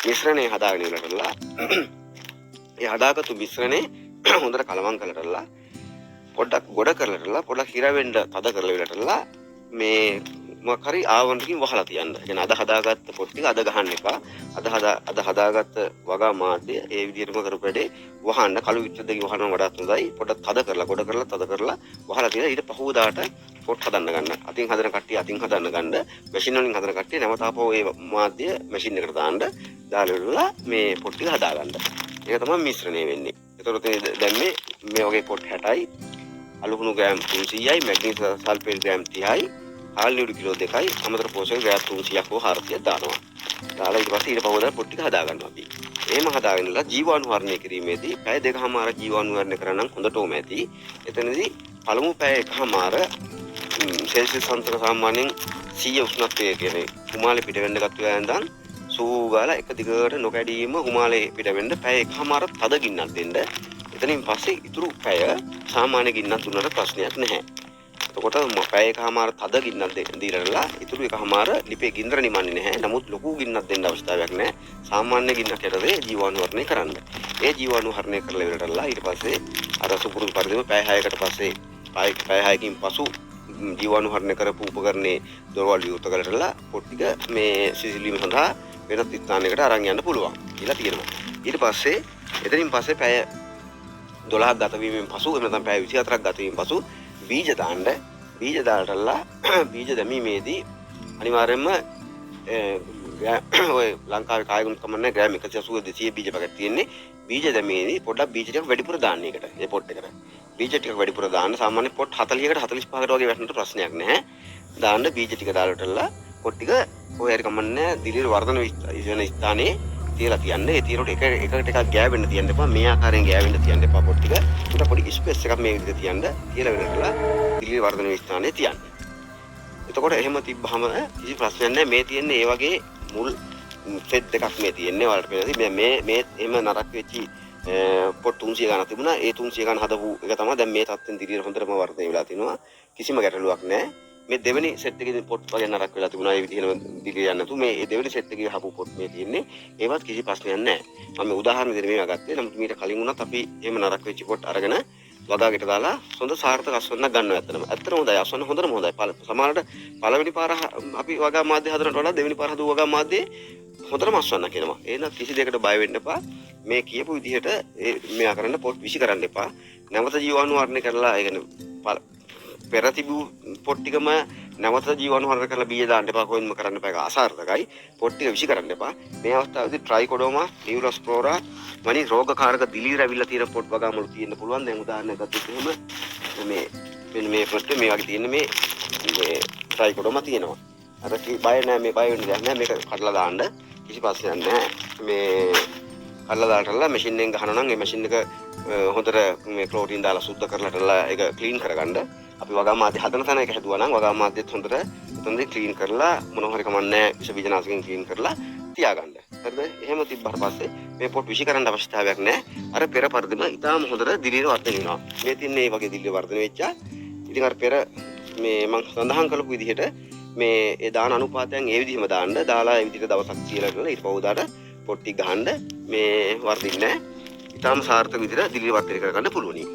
මිශ්‍රණය හදාගෙන ඉවරලා ඒ හදාගත්තු මිශ්‍රණේ හොඳට කලවම් කරලා පොඩ්ඩක් ගොඩ කරලා පොඩ්ඩක් හිර වෙන්න තද කරලා ඉවරලා මේ මොකක් හරි ආවරණකින් වහලා තියන්න. ඒ කියන්නේ අද හදාගත්ත පොත් ටික අද ගහන්න එපා. අද හදාගත්ත වගා මාධ්‍ය ඒ විදිහටම කරපෙඩේ වහන්න කළු විත්ත දෙක වහනවා වඩාත් හොඳයි. පොඩ්ඩක් තද කරලා ගොඩ කරලා තද කරලා වහලා තියලා ඊට පහුවදාට පොත් හදන්න ගන්න. අතින් හදන කට්ටිය අතින් හදන්න ගන්න. මැෂින් වලින් හදන කට්ටිය නැවත ආපහු ඒ මාධ්‍ය මැෂින් එකට දාන්න. දාලා මේ පොත් ටික හදා ගන්න. ඒක තමයි මිශ්‍රණය වෙන්නේ. ඒතකොට දැන් මේ වගේ පොත් 60යි අලුකුණු ග්‍රෑම් 300යි මැග්නීසියම් සල්ෆේට් ග්‍රෑම් 30යි හාල් නියුඩු කිලෝ 2යි අමතර පෝෂක ග්‍රෑම් 300ක් හෝ 400ක් දානවා. දාලා ඊට පස්සේ ඊට පහුවදා පොත් ටික හදා ගන්නවා අපි. එහෙම හදාගෙනලා ජීවාණුහරණය කිරීමේදී පැය දෙකමාර ජීවාණුහරණය කරනනම් හොඳටම ඇති. එතනදී පළමු පැය එකමාර සෙල්සියස් අන්තර සාමාන්‍යයෙන් 100 උෂ්ණත්වයේ කියන්නේ උමාලේ පිට වෙන්න ගත්ත වෙලාවෙන් සූ ගාලා එක දිගට නොකැඩීම උමාලේ පිට වෙන්න පැය එකමාර තද ගින්නක් දෙන්න. එතනින් පස්සේ ඉතුරු පැය සාමාන්‍ය ගින්නක් දුන්නට ප්‍රශ්නයක් නැහැ. එතකොට පැය එකමාර තද ගින්නක් දීලා ඉතුරු එකමාර ලිපේ ගින්දර නිමන්නේ නැහැ. නමුත් ලොකු ගින්නක් දෙන්න අවශ්‍යතාවයක් නැහැ. සාමාන්‍ය ගින්නක් යටතේ ජීවාණුහරණය කරන්න. ඒ ජීවාණුහරණය කරලා ඉවරටලා ඊට පස්සේ අර සුපුරුදු පරිදිම පැය 6කට පස්සේ පැය 6කින් පසු ජීවාණුහරණය කරපු උපකරණේ දොරවල් විවෘත කරලා පොත් ටික මේ සිසිලීම සඳහා වෙනත් ස්ථානයකට අරන් යන්න පුළුවන් කියලා තියෙනවා. ඊට පස්සේ එතනින් පස්සේ පැය 12ක් ගත වීමෙන් පසු එහෙම නැත්නම් පැය 24ක් ගත වීමෙන් පසු බීජ දාන්න. බීජ දාලා බීජ දැමීමේදී අනිවාර්යයෙන්ම ඔය ලංකාවේ කායගුණ කමන්නේ ග්‍රෑම් 180 200 බීජ පැකට් තියෙන්නේ. බීජ දැමීමේදී පොඩ්ඩක් බීජ ටික වැඩිපුර දාන්න එකට. මේ පොට් එකට. බීජ ටික වැඩිපුර දාන්න සාමාන්‍ය පොට් 40කට 45කට වගේ වැටෙනට ප්‍රශ්නයක් නැහැ. දාන්න බීජ ටික දාලා පොට් ටික ඔය හරි කමන්නේ දිලිර වර්ධන වෙන ස්ථානයේ තියලා තියන්නේ. ඒ තියනකොට එකට එකක් ගෑවෙන්න තියන්න එපා. මේ ආකාරයෙන් ගෑවෙන්න තියන්න එපා පොට් ටික. උඩ පොඩි ස්පේස් එකක් මේ විදිහට තියන්න. තියලා වෙනකලා දිලිර වර්ධන වෙන ස්ථානයේ තියන්න. එතකොට එහෙම තිබ්බහම කිසි ප්‍රශ්නයක් නැහැ. මේ තියෙන්නේ ඒ වගේ මුල් සෙට් දෙකක් මේ තියෙන්නේ. වලට පේනවා. මේ එහෙම නරක වෙච්චි පොට් 300 ගණන් තිබුණා. ඒ 300 ගණන් හදපු එක තමයි දැන් මේ තත්ත්වෙන් දිලිර හොඳටම වර්ධනය වෙලා තිනවා. කිසිම ගැටලුවක් නැහැ. මේ දෙවෙනි සෙට් එකේ පොට් වගේ නරක වෙලා තිබුණා. ඒ විදිහම දිලිර යන්නේ නැතු. මේ දෙවෙනි සෙට් එකේ හපු පොට් මේ තියෙන්නේ. ඒවත් කිසි ප්‍රශ්නයක් නැහැ. මම උදාහරණ විදිහට මේවා ගත්තේ. නමුත් මීට කලින් වුණත් අපි එහෙම නරක වෙච්ච පොට් අරගෙන වගාකට දාලා හොඳ සාර්ථක අස්වන්නක් ගන්නවා ඇත්තටම. ඇත්තටම හොඳයි. අස්වන්න හොඳටම හොඳයි. සමහරවිට පළවෙනි පාර අපි වගා මාධ්‍ය හදනට වඩා දෙවෙනි පාර හදුව වගා මාධ්‍යයේ හොඳටම අස්වන්නක් එනවා. එහෙනම් කිසි දෙයකට බය වෙන්න එපා. මේ කියපු විදිහට මෙයා කරන්න පොට් විසි කරන්න එපා. නැවත ජීවාණුහරණය කරලා ඒ කියන්නේ පෙර තිබු පොට් ටිකම නැවත ජීවාණුහරණය කරලා බීජ දාන්න එපා. කොහෙන්ම කරන්න එපා. ඒක අසාර්ථකයි. පොට් ටික විසි කරන්න එපා. මේ අවස්ථාවේදී ට්‍රයිකොඩෝමා, නියුරෝස්පෝරා වනි රෝගකාරක දිලීර ඇවිල්ලා තියෙන පොට් වගාමලු තියෙන්න පුළුවන්. දැන් උදාහරණයක් ගත්තොත් එහෙම මේ පොට් මේ වගේ තියෙන මේ ට්‍රයිකොඩෝමා තියෙනවා. අර බය නැහැ. මේ බය වෙන්න දෙයක් නැහැ. මේක කඩලා දාන්න කිසි ප්‍රශ්නයක් නැහැ. මේ කඩලා දාලා මැෂින් එකෙන් ගහනවා නම් ඒ මැෂින් එක හොඳට මේ ක්ලෝරින් දාලා සුද්ධ කරලා ඒක ක්ලීන් කරගන්න. අපි වගා මාධ්‍ය හදන තැන එක හැදුවා නම් වගා මාධ්‍යත් හොඳට එතනදී ක්ලීන් කරලා මොනවා හරි කමන්නේ විස බීජනාශකයෙන් ක්ලීන් කරලා තියාගන්න. හරිද? එහෙම තිබ්බට පස්සේ මේ පොට් විසි කරන්න අවශ්‍යතාවයක් නැහැ. අර පෙර පරිදිම ඉතාලම හොඳට දිලිර වර්ධනය වෙනවා. මේ තින්නේ මේ වගේ දිලිර වර්ධනය වෙච්චා. ඉතින් අර පෙර මේ මම සඳහන් කළපු විදිහට මේ ඒ දාන අනුපාතයන් ඒ විදිහම දාන්න. දාලා ඒ විදිහට දවසක් තියලා කරලා ඊට පහුදාට පොට් ටික ගහන්න මේ වර්ධින්නේ නැහැ. ඉතාලම සාර්ථක විදිහට දිලිර වර්ධනය කරගන්න පුළුවනි.